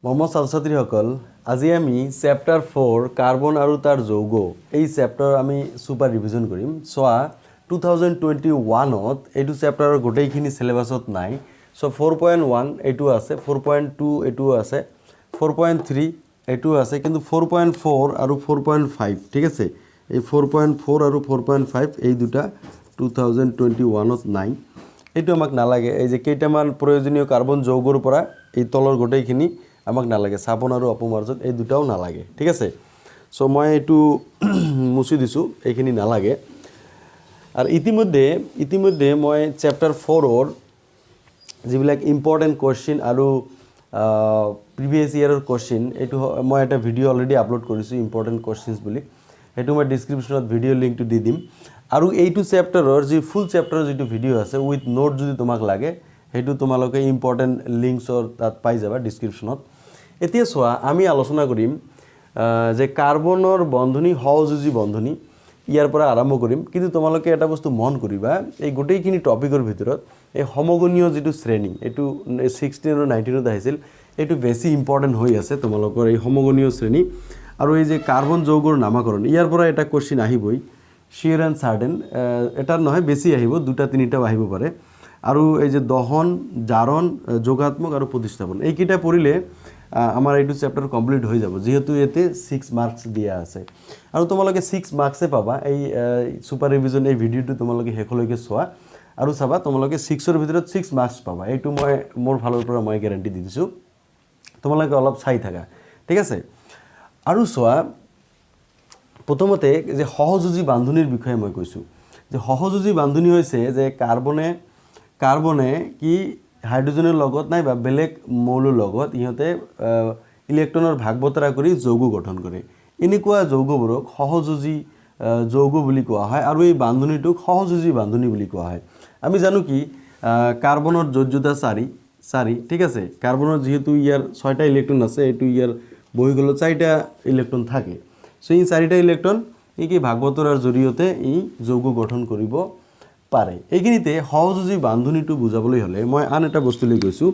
মম ছাত্ৰ-ছাত্ৰীসকল আজি আমি চেপ্টাৰ 4 কাৰ্বন আৰু তাৰ যৌগ এই চেপ্টাৰ আমি সুপাৰ ৰিভিজন কৰিম সোৱা 2021ত এইটো চেপ্টাৰৰ গোটেইখিনি সিলেবাছত নাই সো 4.1 এইটো আছে 4.2 এইটো আছে 4.3 এইটো আছে কিন্তু 4.4 আৰু 4.5 ঠিক আছে এই 4.4 আৰু 4.5 এই দুটা 2021ত নাই এইটো আমাক নালাগে এই যে কেইটামান প্ৰয়োজনীয় কাৰ্বন যৌগৰ পৰা এই তলৰ গোটেইখিনি আমাক নালাগে সাপন আৰু অপমাৰ্জন এই দুটাও নালাগে ঠিক আছে সো মই এইটো মুছি দিছো এইখিনি নালাগে আৰু ইতিমধ্যে মই চেপ্টাৰ 4 ৰ যিবিলাক ইম্পৰ্টেন্ট কোৱেশ্চন আৰু প্ৰিভিয়াস ইয়াৰৰ কোৱেশ্চন এইটো মই এটা ভিডিও অলৰেডি আপলোড কৰিছো ইম্পৰ্টেন্ট কোৱেশ্চনছ বুলি এইটো মই ডেসক্ৰিপচনত ভিডিও লিংকটো দি দিম আৰু এইটো চেপ্টাৰৰ যি ফুল চেপ্টাৰৰ যিটো ভিডিও আছে উইথ নোট যদি তোমাক লাগে হেতু তোমালোকে ইম্পৰ্টেন্ট লিংকছৰ তাত পাই যাবা ডেসক্ৰিপচনত এতিয়া সোৱা আমি আলোচনা কৰিম যে কাৰ্বনৰ বন্ধনী সহযোজী বন্ধনী ইয়াৰ পৰা আৰম্ভ কৰিম কিন্তু তোমালোকে এটা বস্তু মন কৰিবা এই গোটেইখিনি টপিকৰ ভিতৰত এই সমগণীয় যেটো শ্ৰেণী এটো 16 আৰু 19ত আহিছিল এটো বেছি ইম্পৰ্টেন্ট হৈ আছে তোমালোকৰ এই সমগণীয় শ্ৰেণী আৰু এই যে কাৰ্বন যৌগৰ নামকৰণ ইয়াৰ পৰা এটা কোৱেশ্চন আহিবই শিয়াৰ এণ্ড সাৰ্ডেন এটা নহয় বেছি আহিব দুটা তিনিটাও আহিব পাৰে আৰু এই যে দহন জাৰণ যোগাত্মক আৰু প্ৰতিস্থাপন এই কিটা পঢ়িলে আমাৰ এইটো চেপ্টাৰ কমপ্লিট হৈ যাব যেহেতু এতে 6 মাৰ্কস দিয়া আছে আৰু তোমালোকে 6 মাৰ্কসে পাবা এই সুপাৰ ৰিভিজন এই ভিডিওটো তোমালোকে হেকলৈকে চোৱা আৰু চাবা তোমালোকে 6 ৰ ভিতৰত 6 মাৰ্কস পাবা এইটো মই মোৰ ফালৰ পৰা মই গ্যাৰান্টি দি দিছো তোমালোকে অলপ চাই থাকা ঠিক আছে আৰু চোৱা প্ৰথমতে যে সহযোজী বান্ধনীৰ বিষয়ে মই কৈছো যে সহযোজী বান্ধনী হৈছে যে কাৰ্বনে কি হাইড্ৰোজেনৰ লগত নাই বা বেলেগ মৌলৰ লগত ইহতে ইলেক্ট্ৰনৰ ভাগ বতৰা কৰি যৌগ গঠন কৰে এনেকুৱা যৌগবোৰক সহযোজী যৌগ বুলি কোৱা হয় আৰু এই বান্ধনীটোক সহযোজী বান্ধনী বুলি কোৱা হয় আমি জানো কি কাৰ্বনৰ যোজ্যতা 4 ঠিক আছে কাৰ্বনৰ যেহেতু ইয়াৰ 6টা ইলেক্ট্ৰন আছে এটো ইয়াৰ বহিগলত 4টা ইলেক্ট্ৰন থাকে সো এই 4টা ইলেক্ট্ৰন কি ভাগ বতৰাৰ জৰিয়তে এই যৌগ গঠন কৰিব পাৰে এইখিনিতে সহযোজী বান্ধনীটো বুজাবলৈ হলে মই আন এটা বস্তু লৈ গৈছো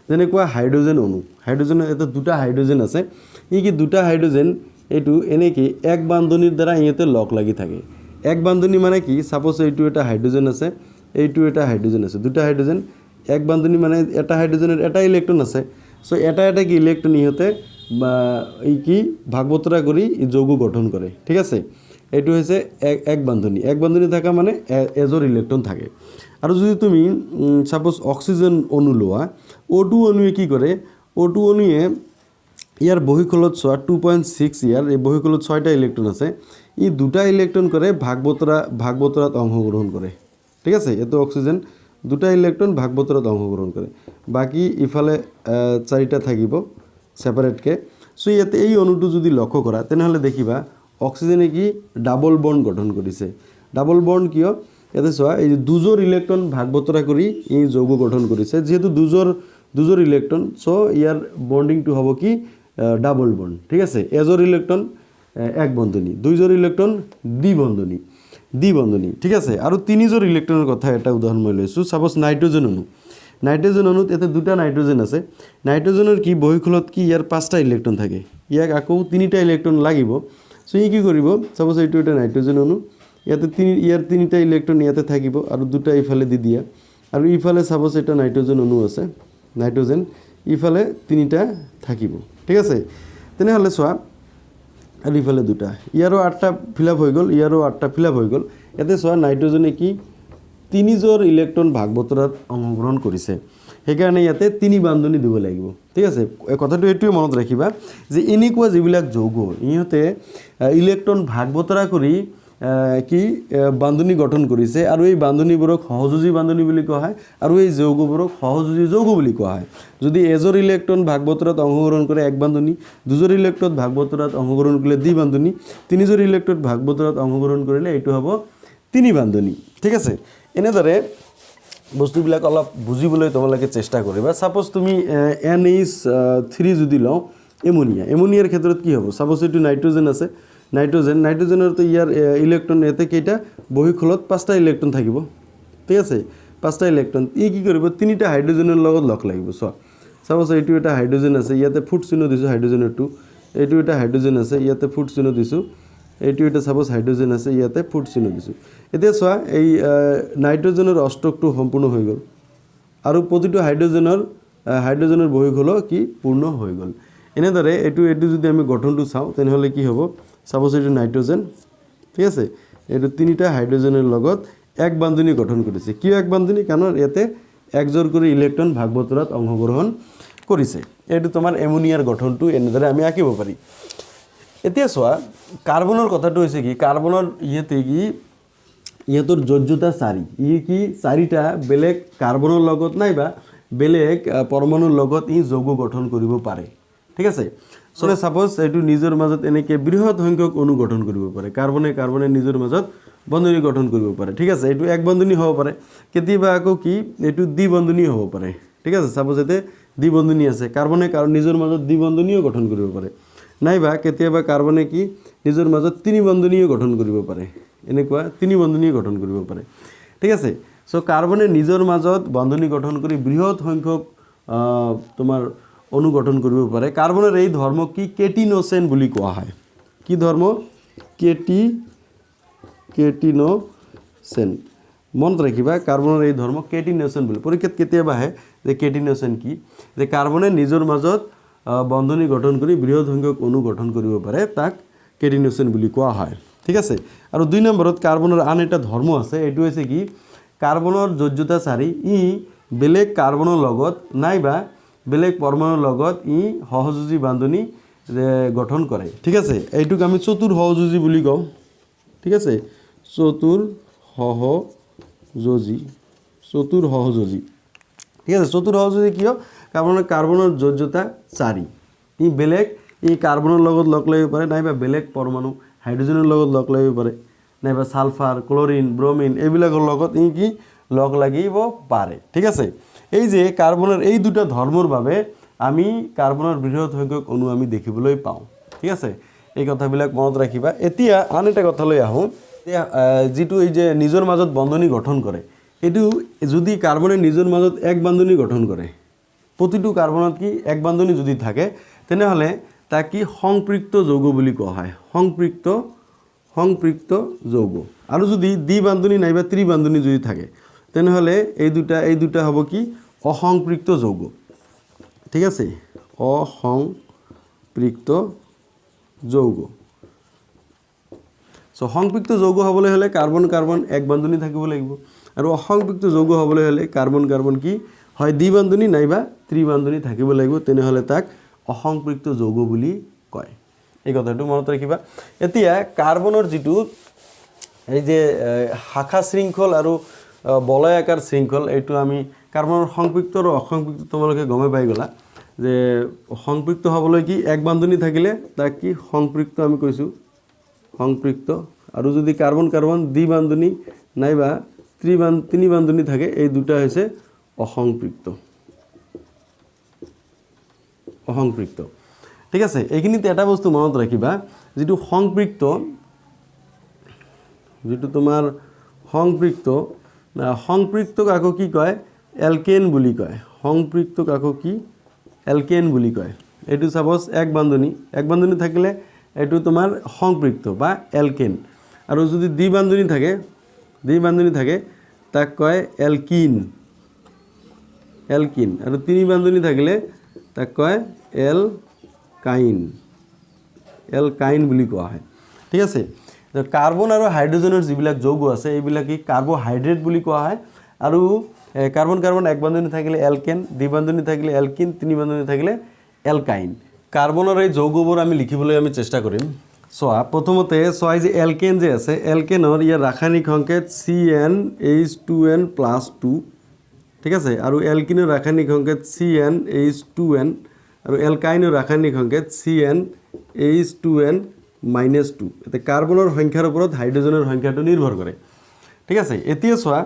যেনেকুৱা হাইড্ৰোজেন অণু হাইড্ৰোজেনৰ এটা দুটা হাইড্ৰোজেন আছে ই কি দুটা হাইড্ৰোজেন এটো এনেকি এক বান্ধনীৰ দ্বাৰা ইহতে লগ লাগি থাকে এক বান্ধনী মানে কি সাপোজ এইটো এটা হাইড্ৰোজেন আছে এইটো এটা হাইড্ৰোজেন আছে দুটা হাইড্ৰোজেন এক বান্ধনী মানে এটা হাইড্ৰোজেনৰ এটা ইলেক্ট্ৰন আছে সো এটা কি ইলেক্ট্ৰন ইহতে এই কি ভাগ বতৰা কৰি যৌগ গঠন কৰে ঠিক আছে এইটো হৈছে এক বান্ধনী থাকা মানে এজৰ ইলেক্ট্ৰন থাকে আৰু যদি তুমি সাপোজ অক্সিজেন অণু লোৱা O2 অণুৱে কি কৰে O2 অণুৱে ইয়াৰ বহিকলত সোৱা 2.6 ইয়াৰ এই বহিকলত 6টা ইলেক্ট্ৰন আছে ই দুটা ইলেক্ট্ৰন কৰে ভাগ বতৰাত অংশগ্ৰহণ কৰে ঠিক আছে এটো অক্সিজেন দুটা ইলেক্ট্ৰন ভাগ বতৰাত অংশগ্ৰহণ কৰে বাকি ইফালে 4টা থাকিব সেপাৰেট কে সো ইয়াতে এই অণুটো যদি লক্ষ্য কৰা তেনেহলে দেখিবা অক্সিজেনে কি ডাবল বন্ড গঠন কৰিছে ডাবল বন্ড কিয় এতে সোৱা এই দুজোৰ ইলেক্ট্ৰন ভাগ বতৰা কৰি এই যৌগ গঠন কৰিছে যেহেতু দুজোৰ ইলেক্ট্ৰন সো ইয়াৰ বন্ডিংটো হ'ব কি ডাবল বন্ড ঠিক আছে এজোৰ ইলেক্ট্ৰন এক বন্ধনী দুইজোৰ ইলেক্ট্ৰন দ্বিবন্ধনী ঠিক আছে আৰু তিনিজোৰ ইলেক্ট্ৰনৰ কথা এটা উদাহৰণ মই লৈছো সাপোজ নাইট্ৰোজেন অণুত এতে দুটা নাইট্ৰোজেন আছে নাইট্ৰোজেনৰ কি বহিকলত কি ইয়াৰ 5টা ইলেক্ট্ৰন থাকে ইয়াক আকৌ 3টা ইলেক্ট্ৰন লাগিব সো ই কি কৰিব সাপোজ এইটো এটা নাইট্ৰোজেন অণু ইয়াতে ইয়াৰ 3টা ইলেক্ট্ৰন ইয়াতে থাকিব আৰু দুটা ইফালে দি দিয়া আৰু ইফালে সাপোজ এটা নাইট্ৰোজেন অণু আছে নাইট্ৰোজেন ইফালে 3টা থাকিব ঠিক আছে তেনেহলে সোৱা আৰু ইফালে দুটা ইয়াৰো 8টা ফিলআপ হৈ গল ইয়াৰো 8টা ফিলআপ হৈ গল এতে সোৱা নাইট্ৰোজেনে কি তিনিজোৰ ইলেক্ট্ৰন ভাগ বতৰাত অংশগ্ৰহণ কৰিছে সেইকাৰণে ইয়াতে 3 বান্ধনী দিব লাগিব ঠিক আছে কথাটো এটোৱে মনত ৰাখিবা যে এনেকুৱা যিবিলাক যৌগ ইহতে ইলেক্ট্ৰন ভাগ বতৰা কৰি কি বান্ধনী গঠন কৰিছে আৰু এই বান্ধনীবোৰক সহযোজী বান্ধনী বুলি কোৱা হয় আৰু এই যৌগবোৰক সহযোজী যৌগ বুলি কোৱা হয় যদি এজোৰ ইলেক্ট্ৰন ভাগ বতৰাত অংশগ্ৰহণ কৰে এক বান্ধনী দুজোৰ ইলেক্ট্ৰন ভাগ বতৰাত অংশগ্ৰহণ কৰিলে দ্বি বান্ধনী তিনিজোৰ ইলেক্ট্ৰন ভাগ বতৰাত অংশগ্ৰহণ কৰিলে এইটো হ'ব তিনি বান্ধনী ঠিক আছে এনেদৰে বস্তুবিলাক অলপ বুজিবলৈ তোমালোকে চেষ্টা কৰিবা সাপোজ তুমি NH3 যদি লও এমোনিয়াৰ ক্ষেত্ৰত কি হ'ব সাপোজ এইটো নাইট্ৰোজেন আছে নাইট্ৰোজেনৰ তো ইয়াৰ ইলেক্ট্ৰন এতে কেইটা বহিকলত 5টা ইলেক্ট্ৰন থাকিব ঠিক আছে 5টা ইলেক্ট্ৰন ই কি কৰিব 3টা হাইড্ৰোজেনৰ লগত লগ লাগিব সো সাপোজ এইটো এটা হাইড্ৰোজেন আছে ইয়াতে ফুট চিহ্ন দিছোঁ হাইড্ৰোজেনৰ টু এইটো এটা হাইড্রোজেন আছে ইয়াতে ফুট চিহ্ন দিছোঁ এইটো এটা সাপোজ হাইড্রোজেন আছে ইয়াতে ফুট চিহ্ন দিছোঁ এতিয়া চোৱা এই নাইট্ৰোজেনৰ অষ্টকটো সম্পূৰ্ণ হৈ গ'ল আৰু প্ৰতিটো হাইড্ৰোজেনৰ বহিঃখল কি পূৰ্ণ হৈ গ'ল এনেদৰে এইটো যদি আমি গঠনটো চাওঁ তেনেহ'লে কি হ'ব সাপোজ এইটো নাইট্ৰোজেন ঠিক আছে এইটো তিনিটা হাইড্ৰোজেনৰ লগত এক বান্ধনী গঠন কৰিছে কি এক বান্ধনী কাৰণ ইয়াতে একজোৰ কৰি ইলেক্ট্ৰন ভাগ বতৰাত অংশগ্ৰহণ কৰিছে এইটো তোমাৰ এমোনিয়াৰ গঠনটো এনেদৰে আমি আঁকিব পাৰি এতিয়া চোৱা কাৰ্বনৰ কথাটো হৈছে কি কাৰ্বনৰ ইয়াতে কি ইহঁতৰ যোজ্যতা 4 কি 4টা বেলেগ কাৰ্বনৰ লগত নাইবা বেলেগ পৰমাণুৰ লগত যৌগ গঠন কৰিব পাৰে ঠিক আছে সো সাপোজ এইটো নিজৰ মাজত এনেকৈ বৃহৎ সংখ্যক অণু গঠন কৰিব পাৰে কাৰ্বনে নিজৰ মাজত বন্ধনী গঠন কৰিব পাৰে ঠিক আছে এইটো এক বন্ধনী হ'ব পাৰে কেতিয়াবা আকৌ কি এইটো দ্বি বন্ধনী হ'ব পাৰে ঠিক আছে সাপোজ এতে দ্বি বন্ধনী আছে কাৰ্বনে নিজৰ মাজত দ্বি বন্ধনীও গঠন কৰিব পাৰে নাইবা কেতিয়াবা কাৰ্বনে কি নিজৰ মাজত তিনি বন্ধনীও গঠন কৰিব পাৰে এনেকুৱা তিনি বন্ধনী গঠন কৰিব পাৰে ঠিক আছে সো কাৰ্বনে নিজৰ মাজত বন্ধনী গঠন কৰি বৃহৎ সংখ্যক তোমাৰ অণু গঠন কৰিব পাৰে কাৰ্বনৰ এই ধৰ্ম কি কেটিনোসেন বুলি কোৱা হয় কি ধৰ্ম কেটিনোসেন মনত ৰাখিবা কাৰ্বনৰ এই ধৰ্ম কেটিনোসেন বুলি পৰীক্ষাত কেতিয়াবা আহে যে কেটিনোসেন কি যে কাৰ্বনে নিজৰ মাজত বন্ধনী গঠন কৰি বৃহৎ সংখ্যক অণু গঠন কৰিব পাৰে তাক কেটিনোসেন বুলি কোৱা হয় ঠিক আছে আৰু 2 নম্বৰত কাৰ্বনৰ আন এটা ধৰ্ম আছে এটো হৈছে কি কাৰ্বনৰ যোজ্যতা 4 বেলেগ কাৰ্বনৰ লগত নাইবা বেলেগ পৰমাণুৰ লগত সহযোজী বান্ধনী গঠন কৰে ঠিক আছে এইটোক আমি চতুৰ সহযোজী বুলি কওঁ ঠিক আছে চতুৰ সহযোজী ঠিক আছে চতুৰ সহযোজী কিয় কাৰ্বনৰ যোজ্যতা 4 বেলেগ কাৰ্বনৰ লগত লগ লাগিব পাৰে নাইবা বেলেগ পৰমাণু হাইড্ৰোজেনৰ লগত লগ লাগিব পাৰে নাইবা সালফাৰ ক্লোৰিন ব্ৰোমিন এইবিলাকৰ লগত কি লগ লাগিব পাৰে ঠিক আছে এই যে কাৰ্বনৰ এই দুটা ধৰ্মৰ বাবে আমি কাৰ্বনৰ বৃহৎ সংখ্যক অণু আমি দেখিবলৈ পাওঁ ঠিক আছে এই কথাবিলাক মনত ৰাখিবা এতিয়া আন এটা কথালৈ আহোঁ যেটো এই যে নিজৰ মাজত বন্ধনী গঠন কৰে এটো যদি কাৰ্বনে নিজৰ মাজত এক বান্ধনী গঠন কৰে প্ৰতিটো কাৰ্বনত কি এক বান্ধনী যদি থাকে তেনেহলে তাক কি সংপৃক্ত যৌগ বুলি কোৱা হয় সংপৃক্ত যৌগ আৰু যদি দ্বি বান্ধনী নাইবা ত্ৰি বান্ধনী যদি থাকে তেনেহলে এই দুটা হ'ব কি অসংপৃক্ত যৌগ ঠিক আছে অসংপৃক্ত যৌগ সো সংপৃক্ত যৌগ হ'বলৈ হলে কাৰ্বন এক বান্ধনী থাকিব লাগিব আৰু অসংপৃক্ত যৌগ হ'বলৈ হলে কাৰ্বন কি হয় দ্বি বান্ধনী নাইবা ত্ৰি বান্ধনী থাকিব লাগিব তেনেহলে তাক অসংপৃক্ত যৌগ বুলি কয় এই কথাটো মনত ৰাখিবা এতিয়া কাৰ্বনৰ যেটো এই যে শাখা শৃংখল আৰু বলয়াকাৰ শৃংখল এইটো আমি কাৰ্বনৰ সংপৃক্ত আৰু অসংপৃক্ত তোমালোকে গমে পাই গলা যে সংপৃক্ত হ'বলৈ কি এক বান্ধনী থাকিলে তাক কি সংপৃক্ত আমি কৈছো সংপৃক্ত আৰু যদি কাৰ্বন দ্বি বান্ধনী নাইবা তিনি বান্ধনী থাকে এই দুটা হৈছে অসংপৃক্ত ঠিক আছে এইখিনিতে এটা বস্তু মনত ৰাখিবা যেটো তোমাৰ সংপৃক্তক আকৌ কি কয় এলকেন বুলি কয় সংপৃক্তক আকৌ কি এলকেন বুলি কয় এটো সাপোজ এক বান্ধনী থাকিলে এটো তোমাৰ সংপৃক্ত বা এলকেন আৰু যদি দ্বি বান্ধনী থাকে তাক কয় এলকিন আৰু তিনি বান্ধনী থাকিলে তাক কয় এলকাইন বুলি কোৱা হয় ঠিক আছে কাৰ্বন আৰু হাইড্ৰোজেনৰ যিবিলাক যৌগ আছে এইবিলাক কি কাৰ্বোহাইড্ৰেট বুলি কোৱা হয় আৰু কাৰ্বন এক বান্ধনী থাকিলে এলকেন দ্বি বান্ধনী থাকিলে এলকিন তিনি বান্ধনী থাকিলে এলকাইন কাৰ্বনৰ এই যৌগবোৰ আমি লিখিবলৈ আমি চেষ্টা কৰিম সোয়া প্ৰথমতে সোয়া যে এলকেন যে আছে এলকেনৰ ইয়াৰ ৰাসায়নিক সংকেত CnH2n+2 ঠিক আছে আৰু এলকিনৰ ৰাসায়নিক সংকেত CnH2n আৰু এলকাইনৰ ৰাসায়নিক সংকেত CnH2n-2 এতে কাৰ্বনৰ সংখ্যাৰ ওপৰত হাইড্ৰোজেনৰ সংখ্যাটো নিৰ্ভৰ কৰে ঠিক আছে এতিয়া সোয়া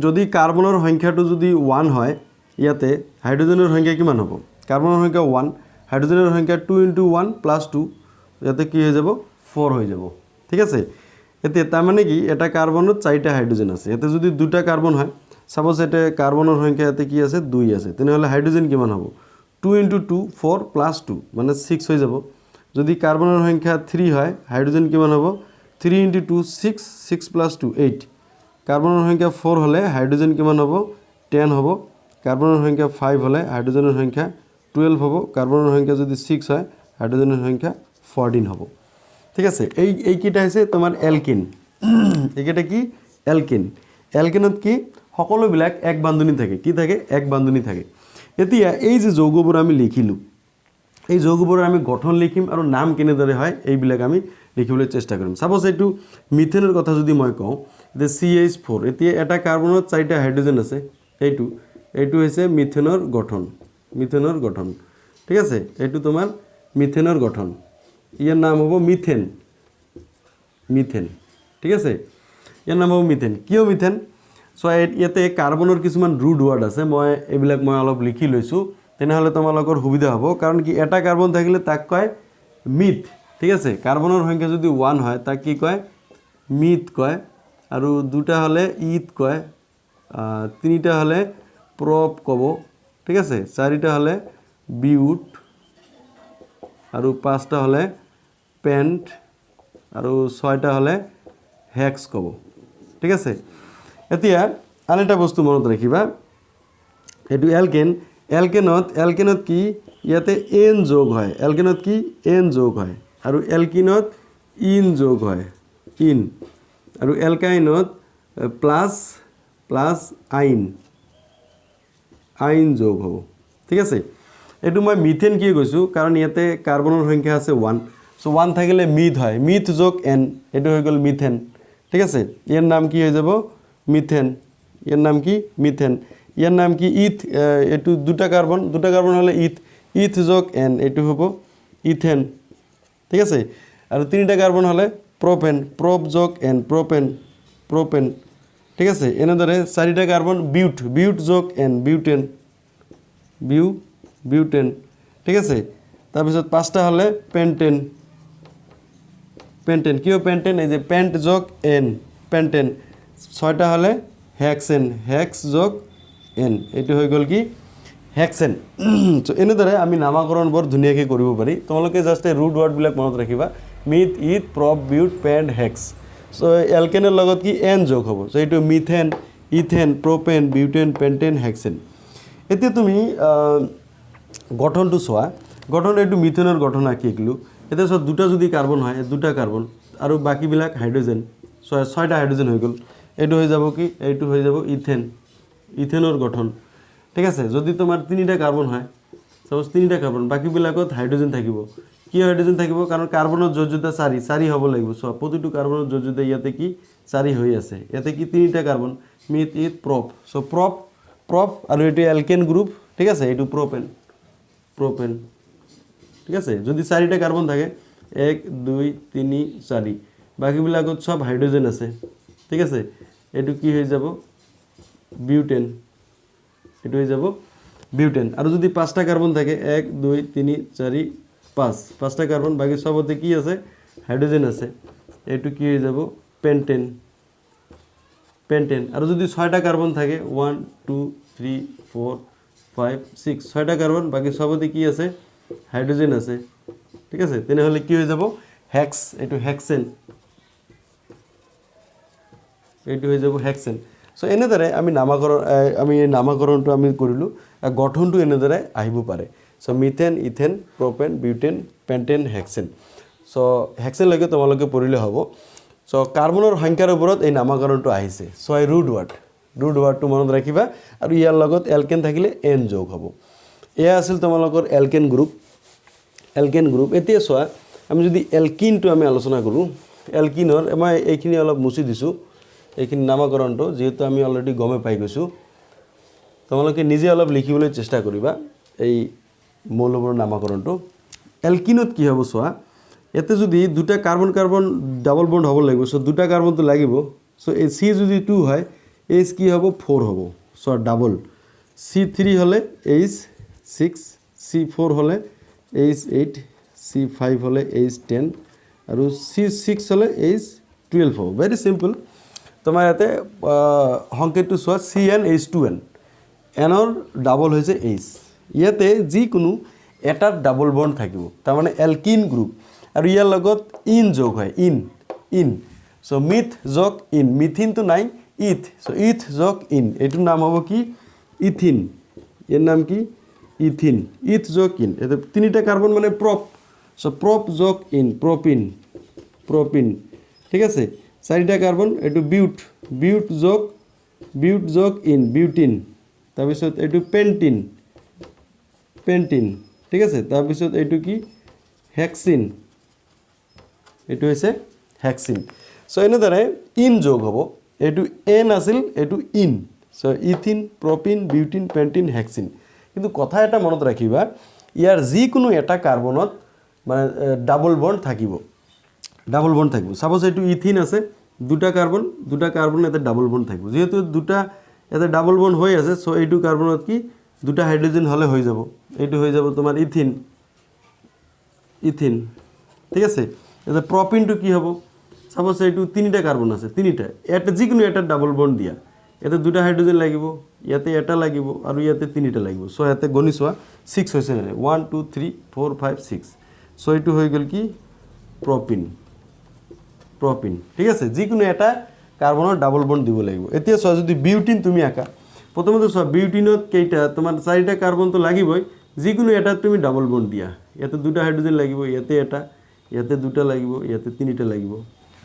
যদি কাৰ্বনৰ সংখ্যাটো যদি 1 হয় ইয়াতে হাইড্ৰোজেনৰ সংখ্যা কিমান হ'ব কাৰ্বনৰ সংখ্যা 1 হাইড্ৰোজেনৰ সংখ্যা 2 * 1 + 2 ইয়াতে কি হৈ যাব 4 হৈ যাব ঠিক আছে এতিয়া তাৰ মানে কি এটা কাৰ্বনত 4টা হাইড্ৰোজেন আছে ইয়াতে যদি দুটা কাৰ্বন হয় সাপোজ এটা কার্বনের সংখ্যা এতে কি আছে 2 আছে তেনেহলে হাইড্রোজেন কিমান হ'ব 2 * 2 4 + 2 মানে 6 হৈ যাব যদি কার্বনের সংখ্যা 3 হয় হাইড্রোজেন কিমান হ'ব 3 * 2 6 6 + 2 8 কার্বনের সংখ্যা 4 হলে হাইড্রোজেন কিমান হ'ব 10 হ'ব কার্বনের সংখ্যা 5 হলে হাইড্রোজেনের সংখ্যা 12 হ'ব কার্বনের সংখ্যা যদি 6 হয় হাইড্রোজেনের সংখ্যা 14 হ'ব ঠিক আছে এই কিটা হৈছে তোমাৰ অ্যালকিন এইকেইটা কি অ্যালকিন অ্যালকিনত কি সকলোবিলাক এক বান্ধনী থাকে কি থাকে এক বান্ধনী থাকে এতিয়া এই যে যৌগবোৰ আমি লিখিলো এই যৌগবোৰৰ আমি গঠন লিখিম আৰু নাম কেনেদৰে হয় এইবিলাক আমি লিখিবলৈ চেষ্টা কৰিম সাপোজ এইটো মিথেনৰ কথা যদি মই কওঁ যে CH4 এতিয়া এটা কাৰ্বনত 4টা হাইড্ৰোজেন আছে এইটো হৈছে মিথেনৰ গঠন ঠিক আছে এইটো তোমাৰ মিথেনৰ গঠন ইয়াৰ নাম হ'ব মিথেন ঠিক আছে ইয়াৰ নাম হ'ব মিথেন কিয় মিথেন সো ইয়াতে কাৰ্বনৰ কিছুমান ৰুট ওয়াৰ্ড আছে মই এইবিলাক মই অলপ লিখি লৈছো তেনেহলে তোমালোকৰ সুবিধা হ'ব কাৰণ কি এটা কাৰ্বন থাকিলে তাক কয় মিথ ঠিক আছে কাৰ্বনৰ সংখ্যা যদি 1 হয় তাক কি কয় মিথ কয় আৰু দুটা হলে ইথ কয় তিনিটা হলে প্ৰপ কব ঠিক আছে চাৰিটা হলে বিউট আৰু পাঁচটা হলে পেন্ট আৰু ছয়টা হলে হেক্স কব ঠিক আছে এতিয়া আন এটা বস্তু মনত ৰাখিবা এটো অ্যালকেনত কি ইয়াতে এন যোগ হয় অ্যালকেনত কি এন যোগ হয় আৰু অ্যালকিনত ইন যোগ হয় ইন আৰু অ্যালকাইনত প্লাস আইন যোগ হ'ব ঠিক আছে এটো মই মিথেন কি কৈছো কাৰণ ইয়াতে কাৰ্বনৰ সংখ্যা আছে 1 সো 1 থাকিলে মিথ হয় মিথ যোগ এন এটো হৈ গল মিথেন ঠিক আছে ইয়াৰ নাম কি হৈ যাব মিথেন ইয়াৰ নাম কি মিথেন ইয়াৰ নাম কি ইথ এটো দুটা কাৰ্বন হলে ইথ যোগ এন এটো হ'ব ইথেন ঠিক আছে আৰু তিনিটা কাৰ্বন হলে প্ৰপেন প্ৰপ যোগ এন প্ৰপেন ঠিক আছে এনেদৰে চাৰিটা কাৰ্বন বিউট যোগ এন বিউটেন ঠিক আছে তাৰ পিছত পাঁচটা হলে পেন্টেন কিয় পেন্টেন এই যে পেন্ট যোগ এন পেন্টেন ছয়টা হলে হেক্স যোগ এন এটো হৈ গল কি হেক্সেন সো এনেদৰে আমি নামকৰণ বৰ ধুনিয়াকৈ কৰিব পাৰি তোমালোকে জাস্ট ৰুট ওয়াৰ্ড বিলাক মনত ৰাখিবা myth eth prop বিউট pant hex so অ্যালকেনৰ লগত কি এন যোগ হ'ব সো এটো মিথেন ইথেন প্ৰপেন বিউটেন পেন্টেন হেক্সেন এতিয়া তুমি গঠনটো চোৱা গঠন এইটো মিথেনৰ গঠন আঁকিলো এতিয়া সব দুটা যদি কাৰ্বন হয় দুটা কাৰ্বন আৰু বাকিবিলাক হাইড্ৰোজেন ছয়টা হাইড্ৰোজেন হৈ গল এইটো হৈ যাব কি এইটো হৈ যাব ইথেনৰ গঠন ঠিক আছে যদি তোমাৰ তিনিটা কাৰ্বন হয় সাপোজ তিনিটা কাৰ্বন বাকিবিলাকত হাইড্ৰোজেন থাকিব কি হাইড্ৰোজেন থাকিব কাৰণ কাৰ্বনৰ যোজ্যতা 4 হ'ব লাগিব সো প্ৰতিটো কাৰ্বনৰ যোজ্যতা ইয়াতে কি 4 হৈ আছে ইয়াতে কি তিনিটা carbon meth eth prop so prop আৰু এটো অ্যালকেন গ্ৰুপ ঠিক আছে এটো প্ৰপেন ঠিক আছে যদি 4টা কাৰ্বন থাকে 1 2 3 4 বাকিবিলাকত সব হাইড্ৰোজেন আছে ঠিক আছে এটো কি হৈ যাব বিউটেন এটো হৈ যাব বিউটেন আৰু যদি 5টা কাৰ্বন থাকে 1 2 3 4 5 5টা কাৰ্বন বাকি সবতে কি আছে হাইড্ৰোজেন আছে এটো কি হৈ যাব পেন্টেন আৰু যদি 6টা কাৰ্বন থাকে 1 2 3 4 5 6 6টা কাৰ্বন বাকি সবতে কি আছে হাইড্ৰোজেন আছে ঠিক আছে তেনেহলে কি হৈ যাব হেক্স এটো হেক্সেন এটো হৈ যাব হেক্সেন সো এনেদৰে আমি নামকৰণটো আমি কৰিলো গঠনটো এনেদৰে আহিব পাৰে সো মিথেন ইথেন propane butane pentane hexane so hexane লৈকে তোমালোকে পঢ়িলে হ'ব সো কাৰ্বনৰ সংখ্যাৰ ওপৰত এই নামকৰণটো আহিছে সো এই ৰুট ওয়াৰ্ডটো মনত ৰাখিবা আৰু ইয়াৰ লগত এলকেন থাকিলে এন যোগ হ'ব এয়া আছিল তোমালোকৰ এলকেন গ্ৰুপ এতিয়া চোৱা আমি যদি এলকিনটো আমি আলোচনা কৰো এলকিনৰ মই এইখিনি অলপ মুছি দিছো এইখিনি নামকৰণটো যেহেতু আমি অলৰেডি গমে পাই গৈছো তোমালোকে নিজে অলপ লিখিবলৈ চেষ্টা কৰিবা এই মৌলবোৰৰ নামকৰণটো এলকিনত কি হ'ব চোৱা এতে যদি দুটা কাৰ্বন ডাবল বন্ড হ'ব লাগিব সো দুটা কাৰ্বনটো লাগিব সো এই C যদি 2 হয় H কি হ'ব 4 হ'ব সো ডাবল C3 হলে H6 C4 হলে H8 C5 হলে H10 আৰু C6 হলে H12 হ'ব ভেৰি সিম্পল তোমাৰ ইয়াতে সংকেতটো চোৱা CnH2n এনৰ ডাবল হৈছে H ইয়াতে যিকোনো এটাত ডাবল বন্ড থাকিব তাৰ মানে এলকিন গ্ৰুপ আৰু ইয়াৰ লগত ইন যোগ হয় ইন সো মিথ যোগ ইন মিথিন তো নাই ইথ সো ইথ যোগ ইন এটোৰ নাম হ'ব কি ইথিন এর নাম কি ইথিন ইথ যোগ ইন এতে তিনিটা কার্বন মানে প্রপ সো প্রপ যোগ ইন প্রোপিন ঠিক আছে চাৰিটা কাৰ্বন এটো বিউট যোগ ইন বিউটিন তাৰপিছত এটো পেন্টিন ঠিক আছে তাৰপিছত এটো কি হেক্সিন এটো হৈছে হেক্সিন সো এনেদৰে ইন যোগ হ'ব এটো এন আছিল এটো ইন সো ethene propene butene pentene hexene কিন্তু কথা এটা মনত ৰাখিবা ইয়াৰ যিকোনো এটা কাৰ্বনত মানে ডাবল বন্ড থাকিব সাপোজ এটো ইথিন আছে দুটা কার্বন এতে ডাবল বন্ড থাকিব যেহেতু দুটা এতে ডাবল বন্ড হৈ আছে সো এইটো কার্বনত কি দুটা হাইড্রোজেন হলে হৈ যাব এইটো হৈ যাব তোমাৰ ইথিন ঠিক আছে এতে প্রপিনটো কি হ'ব সাপোজ এইটো তিনিটা কার্বন আছে তিনিটা এটা যিকোনো এটা ডাবল বন্ড দিয়া এতে দুটা হাইড্রোজেন লাগিব ইয়াতে এটা লাগিব আৰু ইয়াতে তিনিটা লাগিব সো ইয়াতে গণি চোৱা 6 হৈছে না 1 2 3 4 5 6 সো এইটো হৈ গল কি প্রপিন ঠিক আছে যিকোনো এটা কাৰ্বনৰ ডাবল বন্ড দিব লাগিব এতিয়া চোৱা যদি বিউটিন তুমি আঁকা প্ৰথমতে চোৱা বিউটিনত কেইটা তোমাৰ চাৰিটা কার্বন তো লাগিবই যিকোনো এটা তুমি ডাবল বন্ড দিয়া ইয়াতে দুটা হাইড্রোজেন লাগিব ইয়াতে এটা ইয়াতে দুটা লাগিব ইয়াতে তিনিটা লাগিব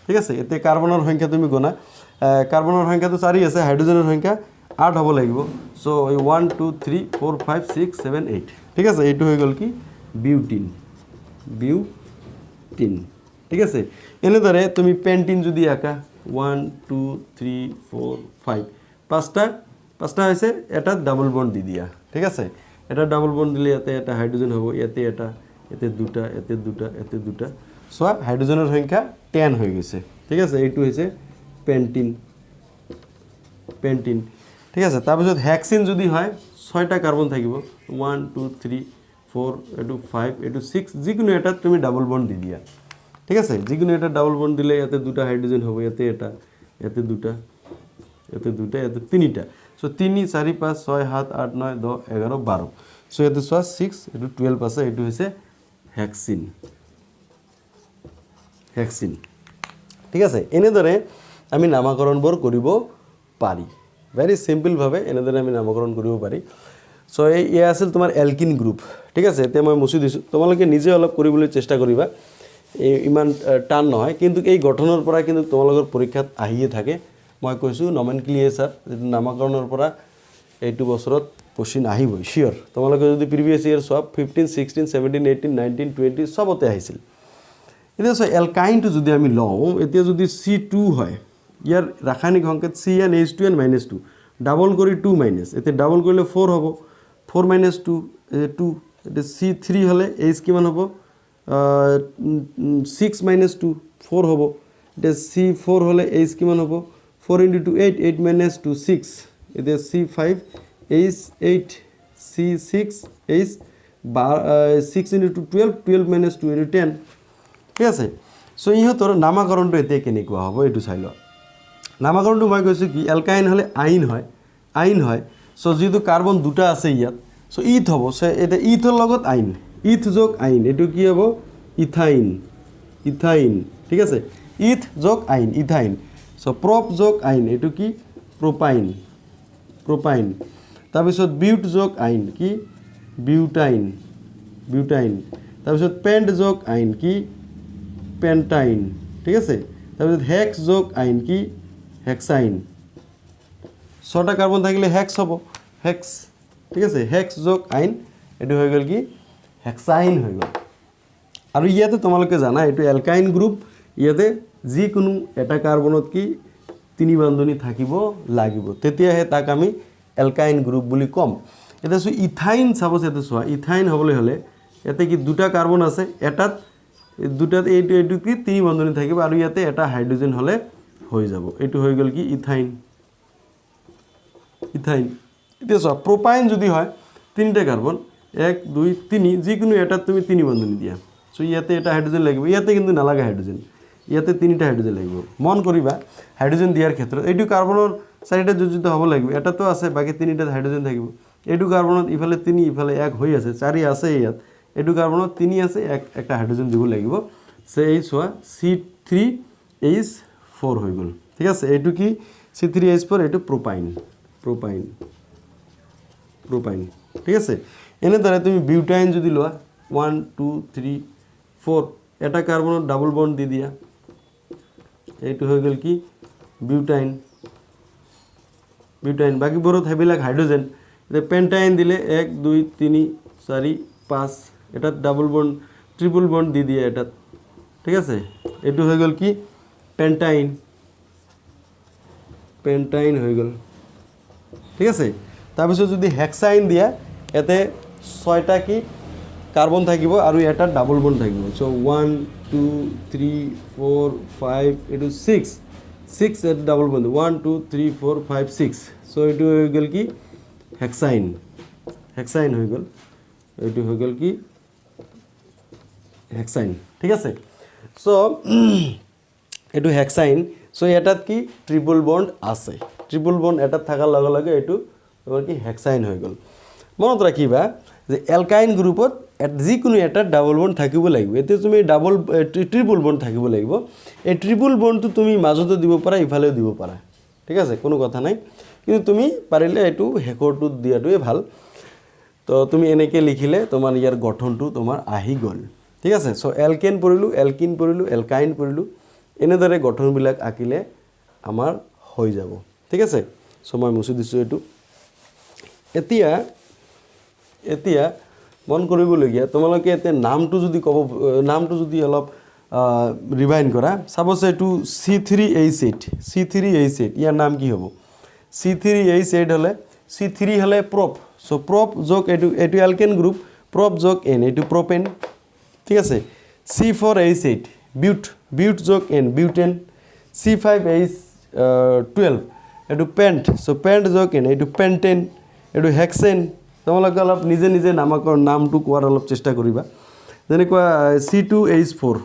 ঠিক আছে এতে কাৰ্বনৰ সংখ্যা তুমি গণা কাৰ্বনৰ সংখ্যা তো 4 আছে হাইড্ৰোজেনৰ সংখ্যা 8 হ'ব লাগিব সো 1 2 3 4 5 6 7 8 ঠিক আছে এইটো হৈ গল কি বিউটিন ঠিক আছে এনেদৰে তুমি পেন্টিন যদি আঁকা 1 2 3 4 5 পাঁচটা হৈছে এটা ডাবল বন্ড দি দিয়া ঠিক আছে এটা ডাবল বন্ড দিলে ইয়াতে এটা হাইড্রোজেন হ'ব ইয়াতে এটা এতে দুটা সোয়া হাইড্রোজেনের সংখ্যা 10 হৈ গৈছে ঠিক আছে এইটো হৈছে পেন্টিন ঠিক আছে তাৰপিছত হেক্সিন যদি হয় 6টা কার্বন থাকিব 1 2 3 4 এটো 5 এটো 6 যিকোনো এটা তুমি ডাবল বন্ড দি দিয়া ঠিক আছে যিকোনো এটা ডাবল বন্ড দিলে ইয়াতে দুটা হাইড্রোজেন হ'ব ইয়াতে এটা ইয়াতে দুটা ইয়াতে তিনিটা সো 3 4 5 6 7 8 9 10 11 12 সো ইয়াতে 6 এটো 12 আছে এটো হৈছে হেক্সিন ঠিক আছে এনেদৰে আমি নামকৰণবোৰ কৰিব পাৰি ভেৰি সিম্পল ভাবে এনেদৰে আমি নামকৰণ কৰিব পাৰি সো এই আছিল তোমাৰ এলকিন গ্ৰুপ ঠিক আছে এতিয়া মই মুছি দিছো তোমালোকে নিজে অলপ কৰিবলৈ চেষ্টা কৰিবা ইমান টান নহয় কিন্তু এই গঠনৰ পৰা কিন্তু তোমালোকৰ পৰীক্ষাত আহিয়ে থাকে মই কৈছো নমেনক্লিয়াৰ নামকৰণৰ পৰা এইটো বছৰত কোশ্চেন আহিবই শিওর তোমালোকে যদি প্রিভিয়াস ইয়ার সব 15 16 17 18 19 20 সবতে আহিছিল এতিয়া সো এলকাইনটো যদি আমি লওঁ এতিয়া যদি C2 হয় ইয়াৰ ৰাসায়নিক সংকেত CnH2n - 2 ডাবল কৰি 2 মাইনাস এতে ডাবল কৰিলে 4 হ'ব 4 - 2 2 এটা C3 হলে H কিমান হ'ব 6 - 2 4 হ'ব এটা C4 হলে H কিমান হ'ব 4 * 2 8 8 - 2 6 এটা C5 H8 C6 H 6 * 2 12 12 - 2 এটা 10 ঠিক আছে সো ইহঁতৰ নামকৰণটো এতে কেনেকুৱা হ'ব এটো চাই লও নামকৰণটো মই কৈছো কি এলকাইন হলে আইন হয় সো যেটো কাৰ্বন দুটা আছে ইয়াত সো ইথ হ'ব সো এটা ইথৰ লগত আইন ইথ যোগ আইন এটো কি হ'ব ইথাইন ঠিক আছে ইথ যোগ আইন ইথাইন সো প্রপ যোগ আইন এটো কি প্রোপাইন তাৰপিছত বিউট যোগ আইন কি বিউটাইন তাৰপিছত পেন্ট যোগ আইন কি পেন্টাইন ঠিক আছে তাৰপিছত হেক্স যোগ আইন কি হেক্সাইন 6টা কার্বন থাকিলে হেক্স হ'ব হেক্স ঠিক আছে হেক্স যোগ আইন এটো হৈ গল কি হেক্সাইন হৈ গল আৰু ইয়াতে তোমালোকে জানা এটো এলকাইন গ্ৰুপ ইয়াতে যিকোনো এটা কাৰ্বনত কি তিনি বন্ধনী থাকিব লাগিব তেতিয়াহে তাক আমি এলকাইন গ্ৰুপ বুলি কম এটা সো ইথাইন সাপোজ এতে সোয়া ইথাইন হবলৈ হলে এতে কি দুটা কার্বন আছে এটাত দুটাত এইটো কি তিনি বন্ধনী থাকিব আৰু ইয়াতে এটা হাইড্রোজেন হলে হৈ যাব এটো হৈ গল কি ইথাইন এতিয়া সব প্রোপাইন যদি হয় তিনটা কার্বন 1 2 3 যিকোনো এটা তুমি তিনি বন্ধনী দিয়া সো ইয়াতে এটা হাইড্রোজেন লাগিব ইয়াতে কিন্তু নালাগে হাইড্রোজেন ইয়াতে তিনিটা হাইড্রোজেন লাগিব মন কৰিবা হাইড্ৰোজেন দিয়াৰ ক্ষেত্ৰত এইটো কাৰ্বনৰ চাৰিটা যোজিত হ'ব লাগিব এটাতো আছে বাকি তিনিটা হাইড্ৰোজেন থাকিব এইটো কাৰ্বনত ইফালে 3 ইফালে 1 হৈ আছে 4 আছে ইয়াত এইটো কাৰ্বনত 3 আছে একটা হাইড্রোজেন দিব লাগিব সে এই সোয়া C3H4 হৈ গল ঠিক আছে এইটো কি C3H4 এইটো প্রোপাইন ঠিক আছে এনেদৰে তুমি বিউটাইন যদি লোৱা 1 2 3 4 এটা কার্বনত ডাবল বন্ড দি দিয়া এইটো হৈ গল কি বিউটাইন বাকি বৰত হেবিলাক হাইড্রোজেন এটা পেন্টাইন দিলে 1 2 3 4 5 এটা ডাবল বন্ড ট্রিপল বন্ড দি দিয়া এটা ঠিক আছে এইটো হৈ গল কি পেন্টাইন হৈ গল ঠিক আছে তাৰপিছত যদি হেক্সাইন দিয়া এতে 6টা কি কাৰ্বন থাকিব আৰু এটা ডাবল বন্ড থাকিব সো 1 2 3 4 5 এটো 6 এট ডাবল বন্ড 1 2 3 4 5 6 সো এটো হৈ গল কি হেক্সাইন হৈ গল এটো হৈ গল কি হেক্সাইন ঠিক আছে সো এটো হেক্সাইন সো এটাত কি ট্রিপল বন্ড আছে ট্রিপল বন্ড এটাত থাকাৰ লগে লগে এটো তোমাৰ কি হেক্সাইন হৈ গল মনত ৰাখিবা যে এলকাইন গ্ৰুপত যিকোনো এটা ডাবল বন্ড থাকিব লাগিব এতে তুমি ট্ৰিপল বন্ড থাকিব লাগিব এই ট্ৰিপল বন্ডটো তুমি মাজতে দিব পাৰা ইফালেও দিব পাৰা ঠিক আছে কোনো কথা নাই কিন্তু তুমি পাৰিলে এটো হেকৰটো দিয়াটোই ভাল তো তুমি এনেকে লিখিলে তোমাৰ ইয়াৰ গঠনটো তোমাৰ আহি গল ঠিক আছে সো এলকেন পৰিলু এলকাইন পৰিলু এনেদৰে গঠনবিলাক আকিলে আমাৰ হৈ যাব ঠিক আছে সো মই মুছি দিছো এটো এতিয়া মন কৰিবলগীয়া তোমালোকে এতে নামটো যদি অলপ ৰিভাইন কৰা সাপোজ এটো C3H8 ইয়াৰ নাম কি হ'ব C3H8 হলে C3 হলে প্রপ সো প্রপ যোগ এটো অ্যালকেন গ্রুপ প্রপ যোগ N এটো প্রোপেন ঠিক আছে C4H8 বিউট যোগ N বিউটেন C5H12 এটো পেন্ট সো পেন্ট যোগ N এটো পেন্টেন এটো হেক্সেন তোমালোকে অলপ নিজে নামটো কোৱাৰ অলপ চেষ্টা কৰিবা যেনেকুৱা C2H4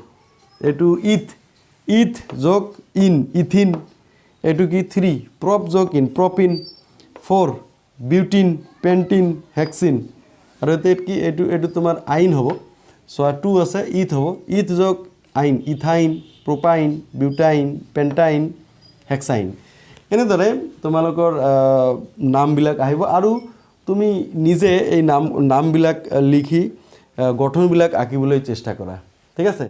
এটো ইথ যোগ ইথিন এটো কি 3 প্ৰপ যোগ ইন প্ৰপিন 4 বিউটিন পেন্টিন হেক্সিন আৰু এতে কি এটো তোমাৰ আইন হ'ব সো 2 আছে ইথ হ'ব ইথ যোগ আইন ইথাইন প্রোপাইন বিউটাইন পেন্টাইন হেক্সাইন এনেদৰে তোমালোকৰ নামবিলাক আহিব আৰু তুমি নিজে এই নামবিলাক লিখি গঠনবিলাক আঁকিবলৈ চেষ্টা কৰা ঠিক আছে